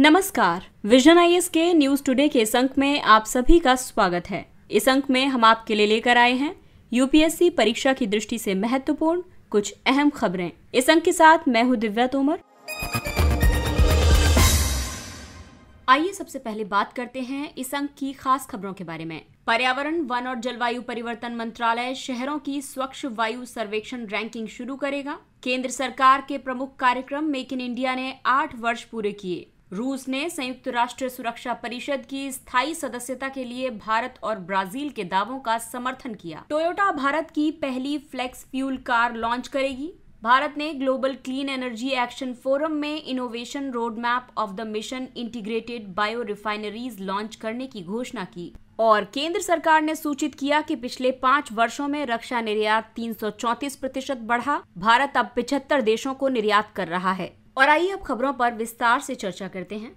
नमस्कार, vision IAS के news today के इस अंक में आप सभी का स्वागत है। इस अंक में हम आपके लिए लेकर आए हैं यूपीएससी परीक्षा की दृष्टि से महत्वपूर्ण कुछ अहम खबरें। इस अंक के साथ मैं हूं दिव्या तोमर। आइए सबसे पहले बात करते हैं इस अंक की खास खबरों के बारे में। पर्यावरण, वन और जलवायु परिवर्तन मंत्रालय शहरों की स्वच्छ वायु सर्वेक्षण रैंकिंग शुरू करेगा। केंद्र सरकार के प्रमुख कार्यक्रम मेक इन इंडिया ने 8 वर्ष पूरे किए। रूस ने संयुक्त राष्ट्र सुरक्षा परिषद की स्थायी सदस्यता के लिए भारत और ब्राजील के दावों का समर्थन किया। टोयोटा भारत की पहली फ्लेक्स फ्यूल कार लॉन्च करेगी। भारत ने global clean energy action forum में innovation road map of the mission integrated bio refineries launch करने की घोषणा की। और केंद्र सरकार ने सूचित किया कि पिछले 5 वर्षों में रक्षा निर्यात 334% बढ़ा। भारत अब 75 देशों को निर्यात कर रहा है। और आइए अब खबरों पर विस्तार से चर्चा करते हैं।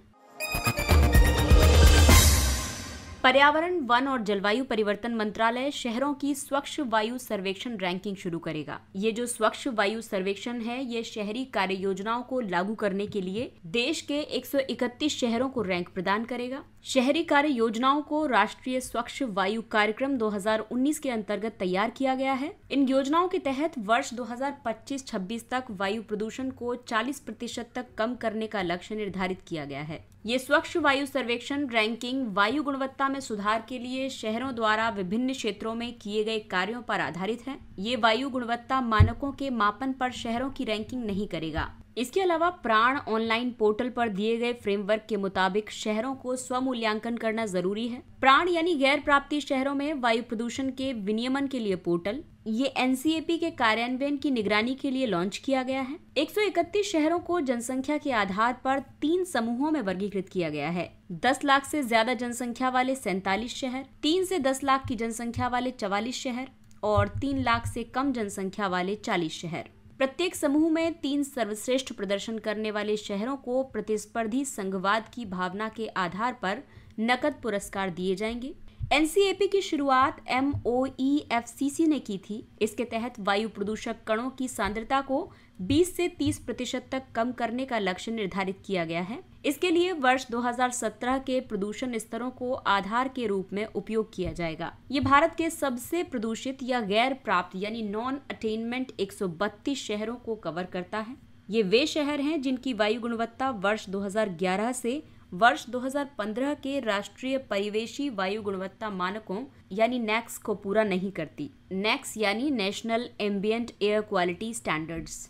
पर्यावरण, वन और जलवायु परिवर्तन मंत्रालय शहरों की स्वच्छ वायु सर्वेक्षण रैंकिंग शुरू करेगा। ये जो स्वच्छ वायु सर्वेक्षण है, ये शहरी कार्य योजनाओं को लागू करने के लिए देश के 131 शहरों को रैंक प्रदान करेगा। शहरी कार्य योजनाओं को राष्ट्रीय स्वच्छ वायु कार्यक्रम 2019 के अंतर्गत तैयार किया गया है। इन योजनाओं के तहत वर्ष 2025-26 तक वायु प्रदूषण को 40% तक कम करने का लक्ष्य निर्धारित किया गया है। ये स्वच्छ वायु सर्वेक्षण रैंकिंग वायु गुणवत्ता में सुधार के लिए शहरों द्वारा विभिन्न क्षेत्रों में किए गए कार्यों पर आधारित है। ये वायु गुणवत्ता मानकों के मापन पर शहरों की रैंकिंग नहीं करेगा। इसके अलावा प्राण ऑनलाइन पोर्टल पर दिए गए फ्रेमवर्क के मुताबिक शहरों को स्वमूल्यांकन करना जरूरी है। प्राण यानी गैर प्राप्ति शहरों में वायु प्रदूषण के विनियमन के लिए पोर्टल, ये एनसीएपी के कार्यान्वयन की निगरानी के लिए लॉन्च किया गया है। 131 शहरों को जनसंख्या के आधार पर 3 समूहों में वर्गीकृत किया गया है। 10 लाख से ज्यादा जनसंख्या वाले 47 शहर, 3 से 10 लाख की जनसंख्या वाले 44 शहर और 3 लाख से कम जनसंख्या वाले 40 शहर। प्रत्येक समूह में 3 सर्वश्रेष्ठ प्रदर्शन करने वाले शहरों को प्रतिस्पर्धी संघवाद की भावना के आधार पर नकद पुरस्कार दिए जाएंगे। एनसीएपी की शुरुआत MOEFCC ने की थी। इसके तहत वायु प्रदूषक कणों की सांद्रता को 20 से 30% तक कम करने का लक्ष्य निर्धारित किया गया है। इसके लिए वर्ष 2017 के प्रदूषण स्तरों को आधार के रूप में उपयोग किया जाएगा। ये भारत के सबसे प्रदूषित या गैर प्राप्त यानी नॉन अटेनमेंट 132 शहरों को कवर करता है। ये वे शहर हैं जिनकी वायु गुणवत्ता वर्ष 2011 से वर्ष 2015 के राष्ट्रीय परिवेशी वायु गुणवत्ता मानकों यानी NAAQS को पूरा नहीं करती। NAAQS यानी national ambient air quality standards.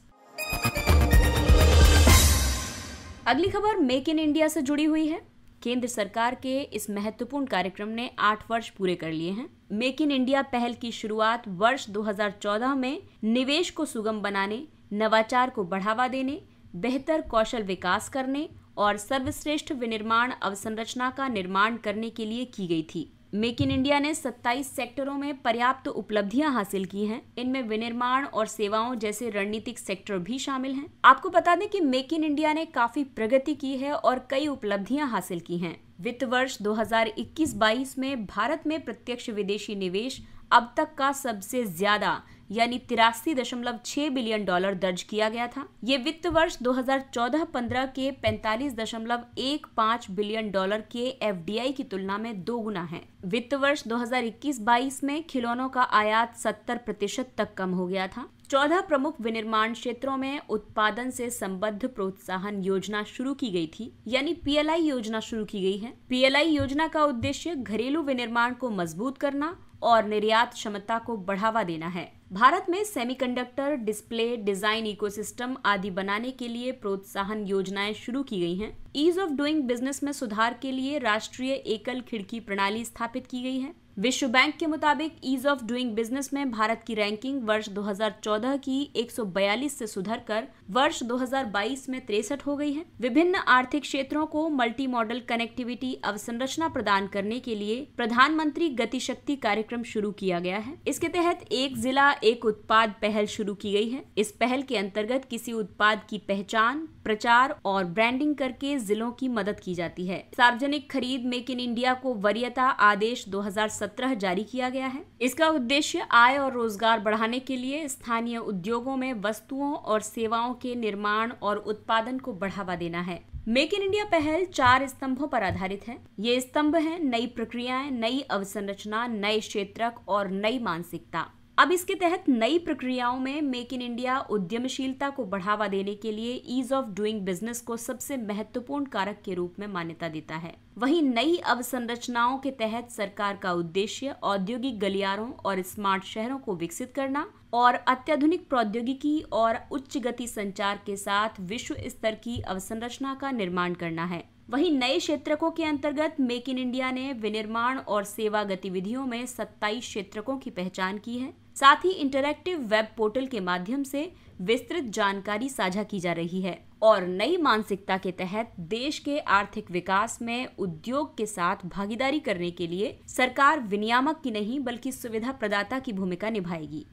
अगली खबर मेक इन इंडिया से जुड़ी हुई है। केंद्र सरकार के इस महत्वपूर्ण कार्यक्रम ने 8 वर्ष पूरे कर लिए हैं। मेक इन इंडिया पहल की शुरुआत वर्ष 2014 में निवेश को सुगम बनाने, नवाचार को बढ़ावा देने, बेहतर कौशल विकास करने और सर्वश्रेष्ठ विनिर्माण अवसंरचना का निर्माण करने के लिए की गई थी। मेक इन इंडिया ने 27 सेक्टरों में पर्याप्त उपलब्धियां हासिल की हैं। इनमें विनिर्माण और सेवाओं जैसे रणनीतिक सेक्टर भी शामिल हैं। आपको बता दें कि मेक इन इंडिया ने काफी प्रगति की है और कई उपलब्धियां हासिल की हैं। वित्त वर्ष 2021-22 में भारत में प्रत्यक्ष विदेशी निवेश अब तक का सबसे ज्यादा यानी 83.6 बिलियन डॉलर दर्ज किया गया था। ये वित्त वर्ष 2014-15 के 45.15 बिलियन डॉलर के एफडीआई की तुलना में 2 गुना है। वित्त वर्ष 2021-22 में खिलौनों का आयात 70% तक कम हो गया था। 14 प्रमुख विनिर्माण क्षेत्रों में उत्पादन से संबद्ध प्रोत्साहन योजना शुरू की गई थी, यानी PLI योजना शुरू की गई है। PLI योजना का उद्देश्य घरेलू विनिर्माण को मजबूत करना और निर्यात क्षमता को बढ़ावा देना है। भारत में सेमीकंडक्टर, डिस्प्ले, डिजाइन इकोसिस्टम आदि बनाने के लिए प्रोत्साहन योजनाएं शुरू की गई हैं। ईज ऑफ डूइंग बिजनेस में सुधार के लिए राष्ट्रीय एकल खिड़की प्रणाली स्थापित की गई है। विश्व बैंक के मुताबिक ईज ऑफ डूइंग बिजनेस में भारत की रैंकिंग वर्ष 2014 की 142 से सुधरकर वर्ष 2022 में 63 हो गई है। विभिन्न आर्थिक क्षेत्रों को मल्टी मॉडल कनेक्टिविटी अवसंरचना प्रदान करने के लिए प्रधानमंत्री गति शक्ति कार्यक्रम शुरू किया गया है। इसके तहत एक जिला एक उत्पाद पहल शुरू की गई है। इस पहल के अंतर्गत किसी उत्पाद की पहचान, प्रचार और ब्रांडिंग करके जिलों की मदद की जाती है। सार्वजनिक खरीद मेक इन इंडिया को वरीयता आदेश 2017 जारी किया गया है। इसका उद्देश्य आय और रोजगार बढ़ाने के लिए स्थानीय उद्योगों में वस्तुओं और सेवाओं के निर्माण और उत्पादन को बढ़ावा देना है। मेक इन इंडिया पहल 4 स्तंभों पर आधारित है। ये स्तंभ हैं नई प्रक्रियाएं, नई अवसंरचना, नए क्षेत्रक और नई मानसिकता। अब इसके तहत नई प्रक्रियाओं में मेक इन इंडिया उद्यमशीलता को बढ़ावा देने के लिए ईज ऑफ डूइंग बिजनेस को सबसे महत्वपूर्ण कारक के रूप में मान्यता देता है। वहीं नई अवसंरचनाओं के तहत सरकार का उद्देश्य औद्योगिक गलियारों और स्मार्ट शहरों को विकसित करना और अत्याधुनिक प्रौद्योगिकी और उच्च गति संचार के साथ विश्व स्तर की अवसंरचना का निर्माण करना है। वहीं नए क्षेत्रकों के अंतर्गत मेक इन इंडिया ने विनिर्माण और सेवा गतिविधियों में 27 क्षेत्रकों की पहचान की है। साथ ही इंटरैक्टिव वेब पोर्टल के माध्यम से विस्तृत जानकारी साझा की जा रही है और नई मानसिकता के तहत देश के आर्थिक विकास में उद्योग के साथ भागीदारी करने के लिए सरकार विनियामक की नहीं बल्कि सुविधा प्रदाता की भूमिका निभाएगी।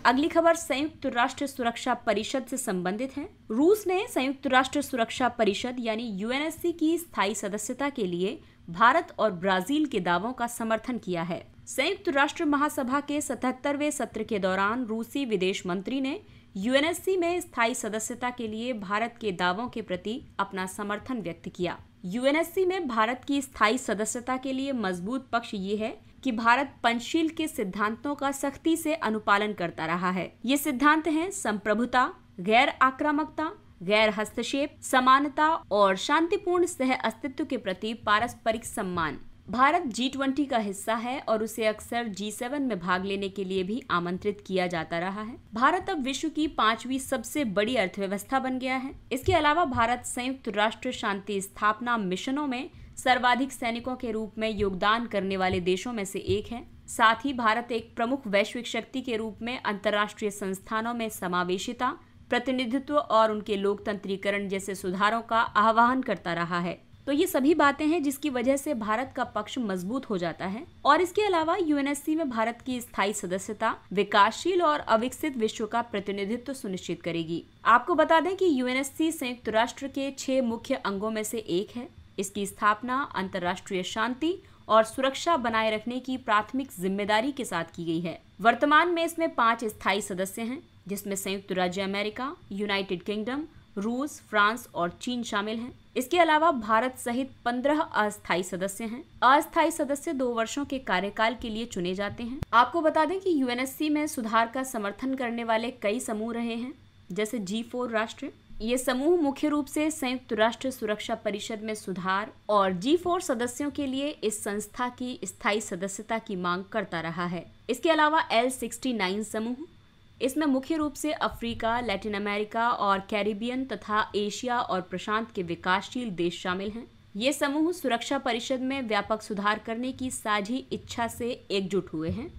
अगली खबर संयुक्त राष्ट्र सुरक्षा परिषद से संबंधित है। रूस ने संयुक्त राष्ट्र सुरक्षा परिषद यानी यूएनएससी की स्थायी सदस्यता के लिए भारत और ब्राजील के दावों का समर्थन किया है। संयुक्त राष्ट्र महासभा के 77वें सत्र के दौरान रूसी विदेश मंत्री ने यूएनएससी में स्थायी सदस्यता के लिए भारत के दावों के प्रति अपना समर्थन व्यक्त किया। यूएनएससी में भारत की स्थायी सदस्यता के लिए मजबूत पक्ष ये है कि भारत पंचशील के सिद्धांतों का सख्ती से अनुपालन करता रहा है। ये सिद्धांत हैं संप्रभुता, गैर आक्रामकता, गैर हस्तक्षेप, समानता और शांतिपूर्ण सह अस्तित्व के प्रति पारस्परिक सम्मान। भारत G20 का हिस्सा है और उसे अक्सर G7 में भाग लेने के लिए भी आमंत्रित किया जाता रहा है। भारत अब विश्व की 5वीं सबसे बड़ी अर्थव्यवस्था बन गया है। इसके अलावा भारत संयुक्त राष्ट्र शांति स्थापना मिशनों में सर्वाधिक सैनिकों के रूप में योगदान करने वाले देशों में से एक है। साथ ही भारत एक प्रमुख वैश्विक शक्ति के रूप में अंतर्राष्ट्रीय संस्थानों में समावेशिता, प्रतिनिधित्व और उनके लोकतंत्रीकरण जैसे सुधारों का आह्वान करता रहा है। तो ये सभी बातें हैं जिसकी वजह से भारत का पक्ष मजबूत हो जाता है और इसके अलावा यूएनएससी में भारत की स्थायी सदस्यता विकासशील और अविकसित विश्व का प्रतिनिधित्व सुनिश्चित करेगी। आपको बता दें कि यूएनएससी संयुक्त राष्ट्र के 6 मुख्य अंगों में से एक है। इसकी स्थापना अंतर्राष्ट्रीय शांति और सुरक्षा बनाए रखने की प्राथमिक जिम्मेदारी के साथ की गई है। वर्तमान में इसमें 5 स्थायी सदस्य हैं, जिसमें संयुक्त राज्य अमेरिका, यूनाइटेड किंगडम, रूस, फ्रांस और चीन शामिल हैं। इसके अलावा भारत सहित 15 अस्थायी सदस्य हैं। अस्थायी सदस्य 2 वर्षों के कार्यकाल के लिए चुने जाते हैं। आपको बता दें कि यूएनएससी में सुधार का समर्थन करने वाले कई समूह रहे हैं, जैसे G4 राष्ट्र। ये समूह मुख्य रूप से संयुक्त राष्ट्र सुरक्षा परिषद में सुधार और G4 सदस्यों के लिए इस संस्था की स्थायी सदस्यता की मांग करता रहा है। इसके अलावा L69 समूह, इसमें मुख्य रूप से अफ्रीका, लैटिन अमेरिका और कैरिबियन तथा एशिया और प्रशांत के विकासशील देश शामिल हैं। ये समूह सुरक्षा परिषद में व्यापक सुधार करने की साझी इच्छा से एकजुट हुए हैं।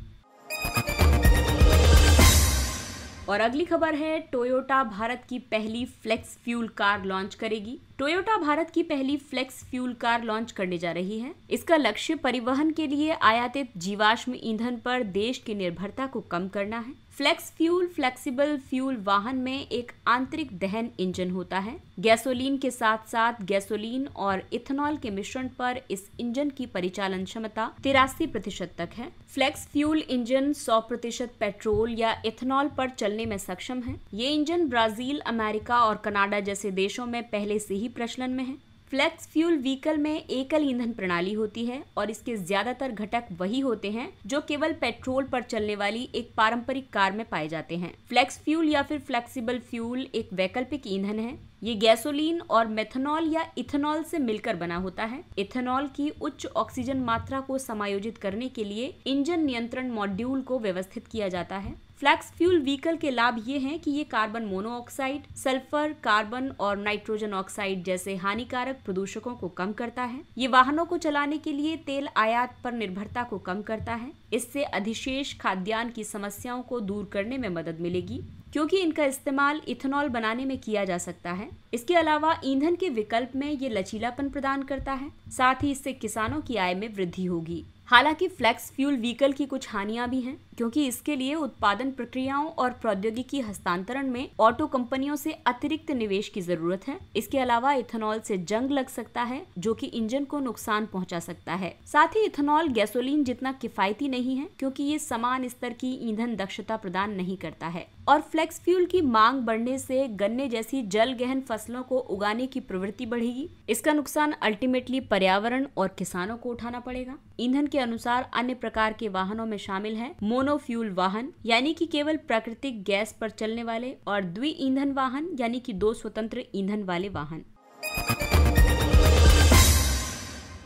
और अगली खबर है, टोयोटा भारत की पहली फ्लेक्स फ्यूल कार लॉन्च करेगी। टोयोटा भारत की पहली फ्लेक्स फ्यूल कार लॉन्च करने जा रही है। इसका लक्ष्य परिवहन के लिए आयातित जीवाश्म ईंधन पर देश की निर्भरता को कम करना है। फ्लेक्स फ्यूल फ्लेक्सिबल फ्यूल वाहन में एक आंतरिक दहन इंजन होता है। गैसोलीन के साथ साथ गैसोलीन और इथेनॉल के मिश्रण पर इस इंजन की परिचालन क्षमता 83% तक है। फ्लेक्स फ्यूल इंजन 100% पेट्रोल या इथेनॉल पर चलने में सक्षम है। ये इंजन ब्राजील, अमेरिका और कनाडा जैसे देशों में पहले से ही प्रचलन में है। फ्लेक्स फ्यूल व्हीकल में एकल ईंधन प्रणाली होती है और इसके ज्यादातर घटक वही होते हैं जो केवल पेट्रोल पर चलने वाली एक पारंपरिक कार में पाए जाते हैं। फ्लेक्स फ्यूल या फिर फ्लेक्सिबल फ्यूल एक वैकल्पिक ईंधन है। ये गैसोलीन और मेथनॉल या इथेनॉल से मिलकर बना होता है। इथेनॉल की उच्च ऑक्सीजन मात्रा को समायोजित करने के लिए इंजन नियंत्रण मॉड्यूल को व्यवस्थित किया जाता है। फ्लेक्स फ्यूल व्हीकल के लाभ ये हैं कि ये कार्बन मोनोऑक्साइड, सल्फर, कार्बन और नाइट्रोजन ऑक्साइड जैसे हानिकारक प्रदूषकों को कम करता है। ये वाहनों को चलाने के लिए तेल आयात पर निर्भरता को कम करता है। इससे अधिशेष खाद्यान्न की समस्याओं को दूर करने में मदद मिलेगी, क्योंकि इनका इस्तेमाल इथेनॉल बनाने में किया जा सकता है। इसके अलावा ईंधन के विकल्प में ये लचीलापन प्रदान करता है। साथ ही इससे किसानों की आय में वृद्धि होगी। हालांकि फ्लेक्स फ्यूल व्हीकल की कुछ हानियां भी हैं। क्योंकि इसके लिए उत्पादन प्रक्रियाओं और प्रौद्योगिकी हस्तांतरण में ऑटो कंपनियों से अतिरिक्त निवेश की जरूरत है। इसके अलावा इथेनॉल से जंग लग सकता है, जो कि इंजन को नुकसान पहुंचा सकता है। साथ ही इथेनॉल गैसोलीन जितना किफायती नहीं है, क्योंकि ये समान स्तर की ईंधन दक्षता प्रदान नहीं करता है। और फ्लेक्स फ्यूल की मांग बढ़ने से गन्ने जैसी जल गहन फसलों को उगाने की प्रवृत्ति बढ़ेगी। इसका नुकसान अल्टीमेटली पर्यावरण और किसानों को उठाना पड़ेगा। ईंधन के अनुसार अन्य प्रकार के वाहनों में शामिल है मोनोफ्यूल वाहन, यानी कि केवल प्राकृतिक गैस पर चलने वाले, और द्वि ईंधन वाहन, यानी कि 2 स्वतंत्र ईंधन वाले वाहन।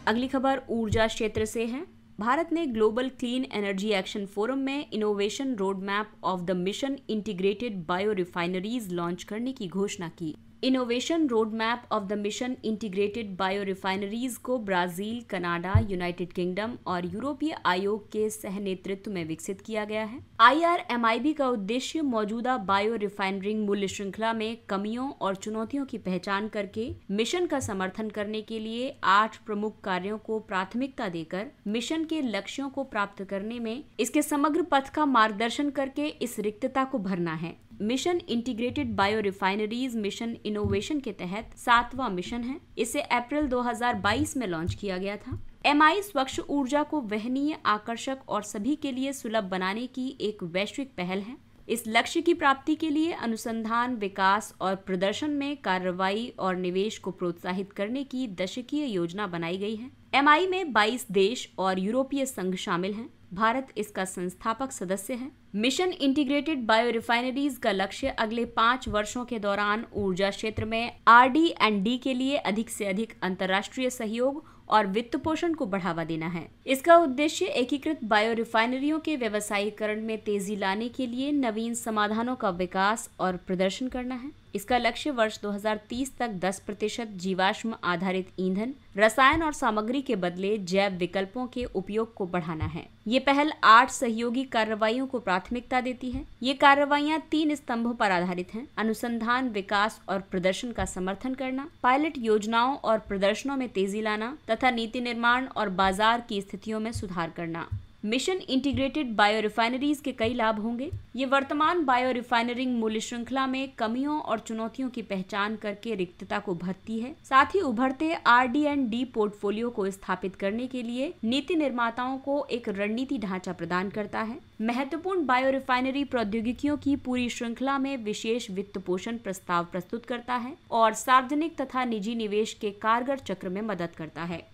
अगली खबर ऊर्जा क्षेत्र से है। भारत ने global clean energy action forum में innovation road map of the mission integrated bio refineries launch करने की घोषणा की। Innovation road map of the mission integrated bio refineries को ब्राजील, कनाडा, यूनाइटेड किंगडम और यूरोपीय आयोग के सह नेतृत्व में विकसित किया गया है। IRMIB का उद्देश्य मौजूदा बायो रिफाइनरिंग मूल्य श्रृंखला में कमियों और चुनौतियों की पहचान करके मिशन का समर्थन करने के लिए 8 प्रमुख कार्यों को प्राथमिकता देकर मिशन के लक्ष्यों को प्राप्त करने में इसके समग्र पथ का मार्गदर्शन करके इस रिक्तता को भरना है। Mission integrated bio refineries mission innovation के तहत 7वां मिशन है। इसे अप्रैल 2022 में लॉन्च किया गया था। MI स्वच्छ ऊर्जा को वहनीय, आकर्षक और सभी के लिए सुलभ बनाने की एक वैश्विक पहल है। इस लक्ष्य की प्राप्ति के लिए अनुसंधान, विकास और प्रदर्शन में कार्रवाई और निवेश को प्रोत्साहित करने की दशकीय योजना बनाई गई है। MI में 22 देश और यूरोपीय संघ शामिल हैं। भारत इसका संस्थापक सदस्य है। मिशन इंटीग्रेटेड बायो रिफाइनरीज का लक्ष्य अगले 5 वर्षों के दौरान ऊर्जा क्षेत्र में RD&D के लिए अधिक से अधिक अंतर्राष्ट्रीय सहयोग और वित्त पोषण को बढ़ावा देना है। इसका उद्देश्य एकीकृत बायो रिफाइनरियों के व्यवसायीकरण में तेजी लाने के लिए नवीन समाधानों का विकास और प्रदर्शन करना है। इसका लक्ष्य वर्ष 2030 तक 10% जीवाश्म आधारित ईंधन, रसायन और सामग्री के बदले जैव विकल्पों के उपयोग को बढ़ाना है। ये पहल 8 सहयोगी कार्रवाइयों को प्राथमिकता देती है। ये कार्रवाइयां 3 स्तंभों पर आधारित हैं: अनुसंधान, विकास और प्रदर्शन का समर्थन करना, पायलट योजनाओं और प्रदर्शनों में तेजी लाना तथा नीति निर्माण और बाजार की स्थितियों में सुधार करना। मिशन इंटीग्रेटेड बायो रिफाइनरीज के कई लाभ होंगे। ये वर्तमान बायो रिफाइनरिंग मूल्य श्रृंखला में कमियों और चुनौतियों की पहचान करके रिक्तता को भरती है। साथ ही उभरते RD&D पोर्टफोलियो को स्थापित करने के लिए नीति निर्माताओं को एक रणनीति ढांचा प्रदान करता है। महत्वपूर्ण बायो रिफाइनरी प्रौद्योगिकियों की पूरी श्रृंखला में विशेष वित्त पोषण प्रस्ताव प्रस्तुत करता है और सार्वजनिक तथा निजी निवेश के कारगर चक्र में मदद करता है।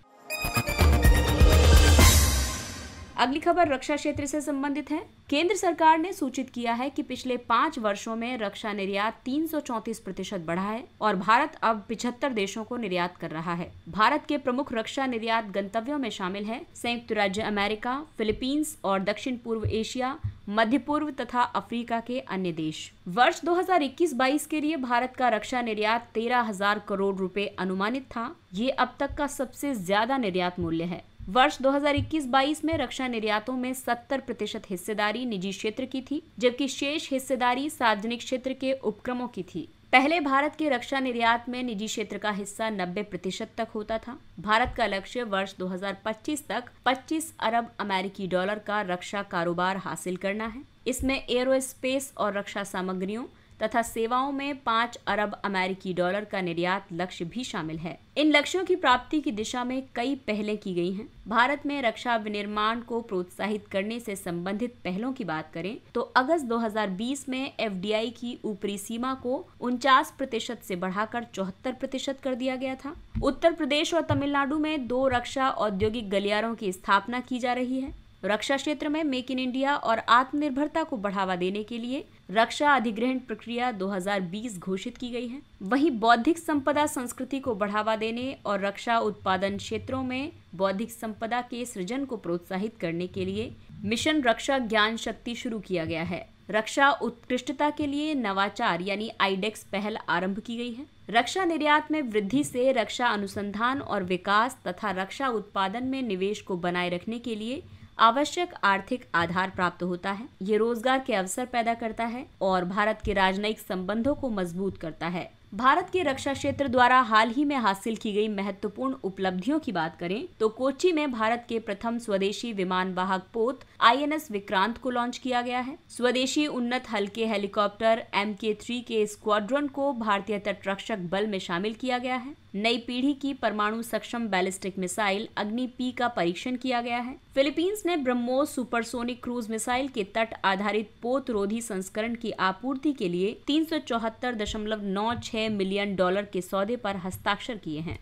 अगली खबर रक्षा क्षेत्र से संबंधित है। केंद्र सरकार ने सूचित किया है कि पिछले 5 वर्षों में रक्षा निर्यात 334% बढ़ा है और भारत अब 75 देशों को निर्यात कर रहा है। भारत के प्रमुख रक्षा निर्यात गंतव्यों में शामिल है संयुक्त राज्य अमेरिका, फिलीपींस और दक्षिण पूर्व एशिया, मध्य पूर्व तथा अफ्रीका के अन्य देश। वर्ष 2021-22 के लिए भारत का रक्षा निर्यात 13,000 करोड़ रुपए अनुमानित था। ये अब तक का सबसे ज्यादा निर्यात मूल्य है। वर्ष 2021-22 में रक्षा निर्यातों में 70% हिस्सेदारी निजी क्षेत्र की थी, जबकि शेष हिस्सेदारी सार्वजनिक क्षेत्र के उपक्रमों की थी। पहले भारत के रक्षा निर्यात में निजी क्षेत्र का हिस्सा 90% तक होता था। भारत का लक्ष्य वर्ष 2025 तक 25 अरब अमेरिकी डॉलर का रक्षा कारोबार हासिल करना है। इसमें एरोस्पेस और रक्षा सामग्रियों तथा सेवाओं में 5 अरब अमेरिकी डॉलर का निर्यात लक्ष्य भी शामिल है। इन लक्ष्यों की प्राप्ति की दिशा में कई पहलें की गई हैं। भारत में रक्षा विनिर्माण को प्रोत्साहित करने से संबंधित पहलों की बात करें तो अगस्त 2020 में FDI की ऊपरी सीमा को 49% से बढ़ाकर 74% कर दिया गया था। उत्तर प्रदेश और तमिलनाडु में 2 रक्षा औद्योगिक गलियारों की स्थापना की जा रही है। रक्षा क्षेत्र में मेक इन इंडिया और आत्मनिर्भरता को बढ़ावा देने के लिए रक्षा अधिग्रहण प्रक्रिया 2020 घोषित की गई है। वहीं बौद्धिक संपदा संस्कृति को बढ़ावा देने और रक्षा उत्पादन क्षेत्रों में बौद्धिक संपदा के सृजन को प्रोत्साहित करने के लिए मिशन रक्षा ज्ञान शक्ति शुरू किया गया है। रक्षा उत्कृष्टता के लिए नवाचार यानी IDEX पहल आरंभ की गई है। रक्षा निर्यात में वृद्धि से रक्षा अनुसंधान और विकास तथा रक्षा उत्पादन में निवेश को बनाए रखने के लिए आवश्यक आर्थिक आधार प्राप्त होता है। ये रोजगार के अवसर पैदा करता है और भारत के राजनयिक संबंधों को मजबूत करता है। भारत के रक्षा क्षेत्र द्वारा हाल ही में हासिल की गई महत्वपूर्ण उपलब्धियों की बात करें तो कोच्चि में भारत के प्रथम स्वदेशी विमान वाहक पोत INS विक्रांत को लॉन्च किया गया है। स्वदेशी उन्नत हल्के हेलीकॉप्टर MK3 के स्क्वाड्रन को भारतीय तटरक्षक बल में शामिल किया गया है। नई पीढ़ी की परमाणु सक्षम बैलिस्टिक मिसाइल अग्नि-P का परीक्षण किया गया है। फिलीपींस ने ब्रह्मोस सुपरसोनिक क्रूज मिसाइल के तट आधारित पोत रोधी संस्करण की आपूर्ति के लिए $374.96 मिलियन के सौदे पर हस्ताक्षर किए हैं।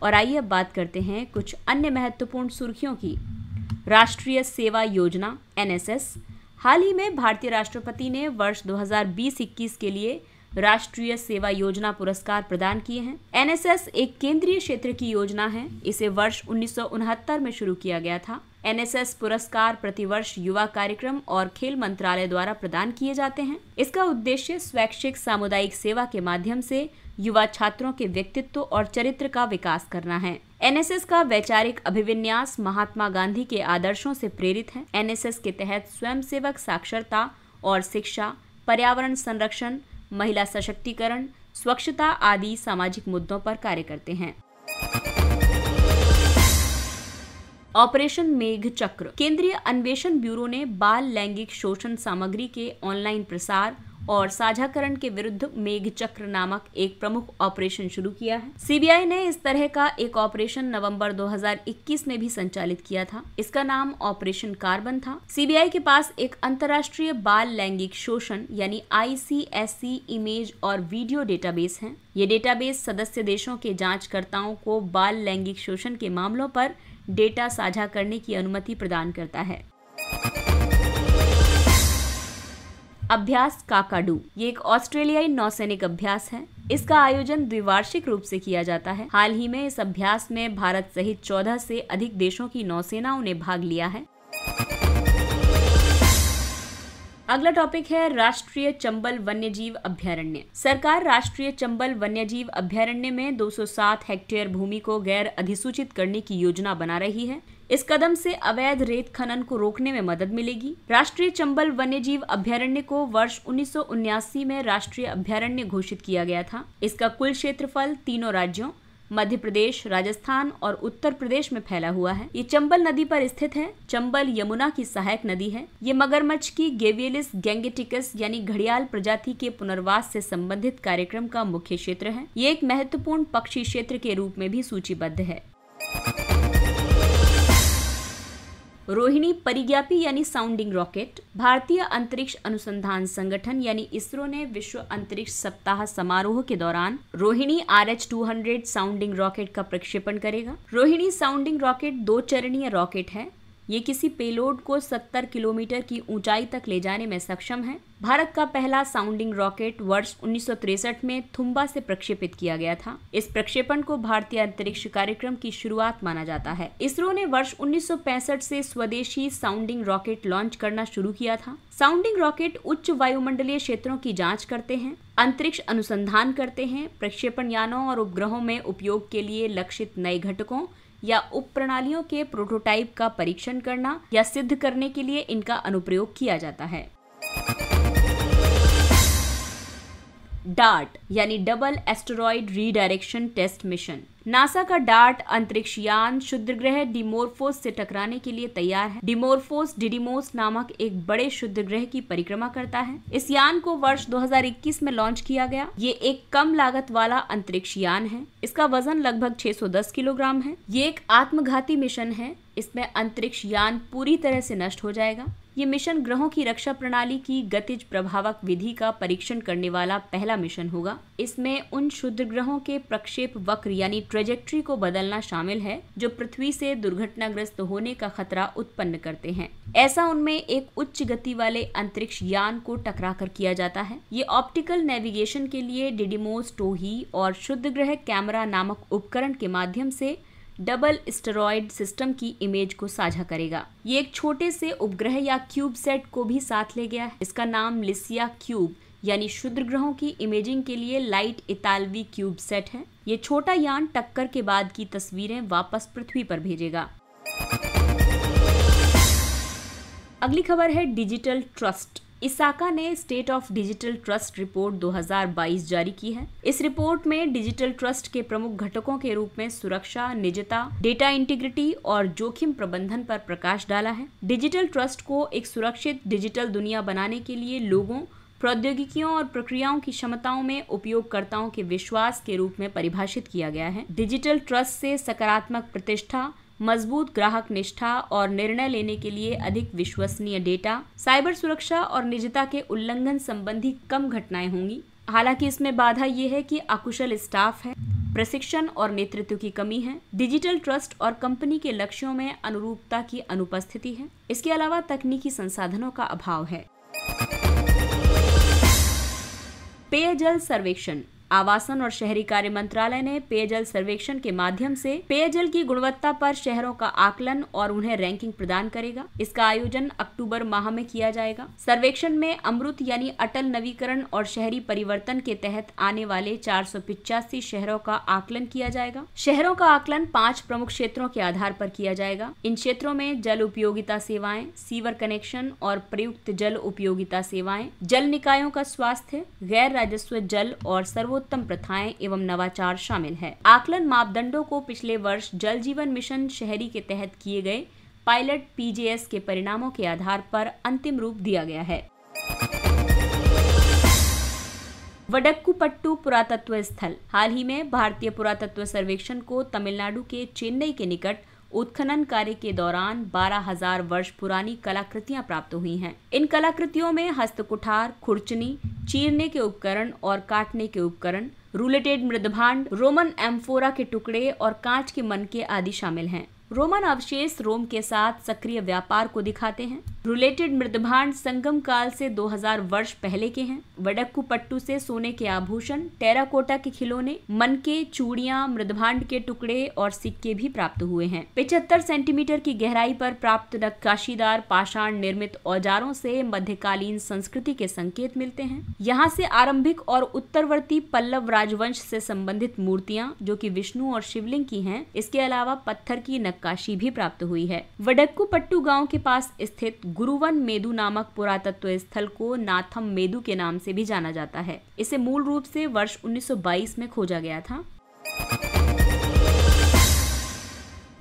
और आइए अब बात करते हैं कुछ अन्य महत्वपूर्ण सुर्खियों की। राष्ट्रीय सेवा योजना NSS। हाल ही में भारतीय राष्ट्रपति ने वर्ष 2020-21 के लिए राष्ट्रीय सेवा योजना पुरस्कार प्रदान किए हैं। NSS एक केंद्रीय क्षेत्र की योजना है। इसे वर्ष 1969 में शुरू किया गया था। NSS पुरस्कार प्रतिवर्ष युवा कार्यक्रम और खेल मंत्रालय द्वारा प्रदान किए जाते हैं। इसका उद्देश्य स्वैच्छिक सामुदायिक सेवा के माध्यम से युवा छात्रों के व्यक्तित्व और चरित्र का विकास करना है। NSS का वैचारिक अभिविन्यास महात्मा गांधी के आदर्शों से प्रेरित है। NSS के तहत स्वयंसेवक साक्षरता और शिक्षा, पर्यावरण संरक्षण, महिला सशक्तिकरण, स्वच्छता आदि सामाजिक मुद्दों पर कार्य करते हैं। ऑपरेशन मेघ चक्र। केंद्रीय अन्वेषण ब्यूरो ने बाल लैंगिक शोषण सामग्री के ऑनलाइन प्रसार और साझाकरण के विरुद्ध मेघ चक्र नामक एक प्रमुख ऑपरेशन शुरू किया है। CBI ने इस तरह का एक ऑपरेशन नवंबर 2021 में भी संचालित किया था। इसका नाम ऑपरेशन कार्बन था। CBI के पास एक अंतर्राष्ट्रीय बाल लैंगिक शोषण यानी ICSC इमेज और वीडियो डेटाबेस है। ये डेटाबेस सदस्य देशों के जांचकर्ताओं को बाल लैंगिक शोषण के मामलों पर डेटा साझा करने की अनुमति प्रदान करता है। अभ्यास काकाडू। ये एक ऑस्ट्रेलियाई नौसैनिक अभ्यास है। इसका आयोजन द्विवार्षिक रूप से किया जाता है। हाल ही में इस अभ्यास में भारत सहित 14 से अधिक देशों की नौसेनाओं ने भाग लिया है। अगला टॉपिक है राष्ट्रीय चंबल वन्यजीव अभयारण्य। सरकार राष्ट्रीय चंबल वन्यजीव अभयारण्य में 207 हेक्टेयर भूमि को गैर अधिसूचित करने की योजना बना रही है। इस कदम से अवैध रेत खनन को रोकने में मदद मिलेगी। राष्ट्रीय चंबल वन्यजीव अभयारण्य को वर्ष 1979 में राष्ट्रीय अभयारण्य घोषित किया गया था। इसका कुल क्षेत्रफल तीनों राज्यों मध्य प्रदेश, राजस्थान और उत्तर प्रदेश में फैला हुआ है। ये चंबल नदी पर स्थित है। चंबल यमुना की सहायक नदी है। ये मगरमच्छ की गेवियलिस गैंगेटिकस यानी घड़ियाल प्रजाति के पुनर्वास से संबंधित कार्यक्रम का मुख्य क्षेत्र है। ये एक महत्वपूर्ण पक्षी क्षेत्र के रूप में भी सूचीबद्ध है। रोहिणी परिज्ञापी यानी साउंडिंग रॉकेट। भारतीय अंतरिक्ष अनुसंधान संगठन यानी इसरो ने विश्व अंतरिक्ष सप्ताह समारोह के दौरान रोहिणी RH-200 साउंडिंग रॉकेट का प्रक्षेपण करेगा। रोहिणी साउंडिंग रॉकेट 2 चरणीय रॉकेट है। ये किसी पेलोड को 70 किलोमीटर की ऊंचाई तक ले जाने में सक्षम है। भारत का पहला साउंडिंग रॉकेट वर्ष 1963 में थुम्बा से प्रक्षेपित किया गया था। इस प्रक्षेपण को भारतीय अंतरिक्ष कार्यक्रम की शुरुआत माना जाता है। इसरो ने वर्ष 1965 से स्वदेशी साउंडिंग रॉकेट लॉन्च करना शुरू किया था। साउंडिंग रॉकेट उच्च वायुमंडलीय क्षेत्रों की जांच करते हैं, अंतरिक्ष अनुसंधान करते हैं, प्रक्षेपण यानों और उपग्रहों में उपयोग के लिए लक्षित नए घटकों या उप प्रणालियों के प्रोटोटाइप का परीक्षण करना या सिद्ध करने के लिए इनका अनुप्रयोग किया जाता है। डार्ट यानी double asteroid redirection test mission. NASA का डार्ट अंतरिक्ष यान क्षुद्रग्रह डिमोर्फोस से टकराने के लिए तैयार है। डिमोर्फोस डिडिमोस नामक एक बड़े क्षुद्रग्रह की परिक्रमा करता है। इस यान को वर्ष 2021 में लॉन्च किया गया। ये एक कम लागत वाला अंतरिक्ष यान है। इसका वजन लगभग 610 किलोग्राम है। ये एक आत्मघाती मिशन है। इसमें अंतरिक्ष यान पूरी तरह से नष्ट हो जाएगा। ये मिशन ग्रहों की रक्षा प्रणाली की गतिज प्रभावक विधि का परीक्षण करने वाला पहला मिशन होगा। इसमें उन क्षुद्र ग्रहों के प्रक्षेप वक्र यानी ट्रेजेक्ट्री को बदलना शामिल है जो पृथ्वी से दुर्घटनाग्रस्त होने का खतरा उत्पन्न करते हैं। ऐसा उनमें एक उच्च गति वाले अंतरिक्ष यान को टकराकर किया जाता है। ये ऑप्टिकल नेविगेशन के लिए डिडिमोस टोही और क्षुद्रग्रह कैमरा नामक उपकरण के माध्यम से डबल एस्टेरॉयड सिस्टम की इमेज को साझा करेगा। ये एक छोटे से उपग्रह या क्यूब सेट को भी साथ ले गया है। इसका नाम लिसिया क्यूब यानी क्षुद्र ग्रहों की इमेजिंग के लिए लाइट इतालवी क्यूब सेट है। ये छोटा यान टक्कर के बाद की तस्वीरें वापस पृथ्वी पर भेजेगा। अगली खबर है डिजिटल ट्रस्ट। इसाका ने state of digital trust report 2022 जारी की है। इस रिपोर्ट में डिजिटल ट्रस्ट के प्रमुख घटकों के रूप में सुरक्षा, निजता, डेटा इंटीग्रिटी और जोखिम प्रबंधन पर प्रकाश डाला है। डिजिटल ट्रस्ट को एक सुरक्षित डिजिटल दुनिया बनाने के लिए लोगों, प्रौद्योगिकियों और प्रक्रियाओं की क्षमताओं में उपयोगकर्ताओं के विश्वास के रूप में परिभाषित किया गया है। डिजिटल ट्रस्ट से सकारात्मक प्रतिष्ठा, मजबूत ग्राहक निष्ठा और निर्णय लेने के लिए अधिक विश्वसनीय डेटा, साइबर सुरक्षा और निजता के उल्लंघन संबंधी कम घटनाएं होंगी। हालांकि इसमें बाधा यह है कि अकुशल स्टाफ है, प्रशिक्षण और नेतृत्व की कमी है, डिजिटल ट्रस्ट और कंपनी के लक्ष्यों में अनुरूपता की अनुपस्थिति है। इसके अलावा तकनीकी संसाधनों का अभाव है। पेयजल सर्वेक्षण। आवासन और शहरी कार्य मंत्रालय ने पेयजल सर्वेक्षण के माध्यम से पेयजल की गुणवत्ता पर शहरों का आकलन और उन्हें रैंकिंग प्रदान करेगा। इसका आयोजन अक्टूबर माह में किया जाएगा। सर्वेक्षण में अमृत यानी अटल नवीकरण और शहरी परिवर्तन के तहत आने वाले 485 शहरों का आकलन किया जाएगा। शहरों का आकलन 5 प्रमुख क्षेत्रों के आधार पर किया जाएगा। इन क्षेत्रों में जल उपयोगिता सेवाएं, सीवर कनेक्शन और प्रयुक्त जल उपयोगिता सेवाएं, जल निकायों का स्वास्थ्य, गैर राजस्व जल और सर्वोत्तम प्रथाएं एवं नवाचार शामिल है। आकलन मापदंडों को पिछले वर्ष जल जीवन मिशन शहरी के तहत किए गए पायलट पीजेएस के परिणामों के आधार पर अंतिम रूप दिया गया है। वडक्कुपट्टू पुरातत्व स्थल। हाल ही में भारतीय पुरातत्व सर्वेक्षण को तमिलनाडु के चेन्नई के निकट उत्खनन कार्य के दौरान 12,000 वर्ष पुरानी कलाकृतियां प्राप्त हुई हैं। इन कलाकृतियों में हस्तकुठार, खुरचनी, चीरने के उपकरण और काटने के उपकरण, रूलेटेड मृदभांड, रोमन एम्फोरा के टुकड़े और कांच के मनके आदि शामिल हैं। रोमन अवशेष रोम के साथ सक्रिय व्यापार को दिखाते हैं। रूलेटेड मृदभांड संगम काल से 2000 वर्ष पहले के हैं। वडक्कुपट्टू से सोने के आभूषण, टेराकोटा के खिलौने, मनके, चूड़ियां, मृदभांड के टुकड़े और सिक्के भी प्राप्त हुए हैं। 75 सेंटीमीटर की गहराई पर प्राप्त नक्काशीदार पाषाण निर्मित औजारों से मध्यकालीन संस्कृति के संकेत मिलते हैं। यहाँ से आरंभिक और उत्तरवर्ती पल्लव राजवंश से संबंधित मूर्तियां, जो कि विष्णु और शिवलिंग की हैं, इसके अलावा पत्थर की नक्काशी भी प्राप्त हुई है। वडक्कुपट्टू गांव के पास स्थित गुरुवन मेदु नामक पुरातत्व स्थल को नाथम मेदु के नाम से भी जाना जाता है। इसे मूल रूप से वर्ष 1922 में खोजा गया था।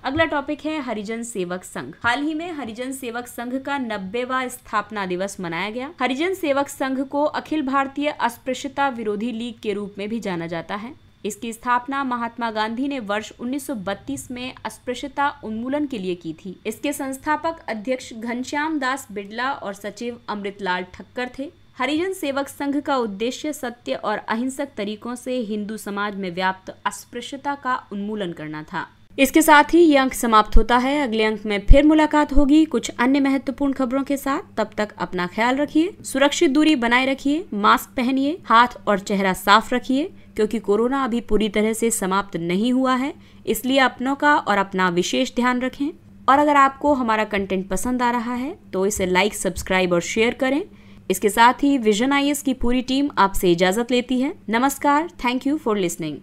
अगला टॉपिक है हरिजन सेवक संघ। हाल ही में हरिजन सेवक संघ का 90वां स्थापना दिवस मनाया गया। हरिजन सेवक संघ को अखिल भारतीय अस्पृश्यता विरोधी लीग के रूप में भी जाना जाता है। इसकी स्थापना महात्मा गांधी ने वर्ष 1932 में अस्पृश्यता उन्मूलन के लिए की थी। इसके संस्थापक अध्यक्ष घनश्याम दास बिड़ला और सचिव अमृतलाल ठक्कर थे। हरिजन सेवक संघ का उद्देश्य सत्य और अहिंसक तरीकों से हिंदू समाज में व्याप्त अस्पृश्यता का उन्मूलन करना था। इसके साथ ही ये अंक समाप्त होता है। अगले अंक में फिर मुलाकात होगी कुछ अन्य महत्वपूर्ण खबरों के साथ। तब तक अपना ख्याल रखिए, सुरक्षित दूरी बनाए रखिए, मास्क पहनिए, हाथ और चेहरा साफ रखिए, क्योंकि कोरोना अभी पूरी तरह से समाप्त नहीं हुआ है। इसलिए अपनों का और अपना विशेष ध्यान रखें। और अगर आपको हमारा कंटेंट पसंद आ रहा है तो इसे लाइक, सब्सक्राइब और शेयर करें। इसके साथ ही विजन IAS की पूरी टीम आपसे इजाजत लेती है। नमस्कार। Thank you for listening.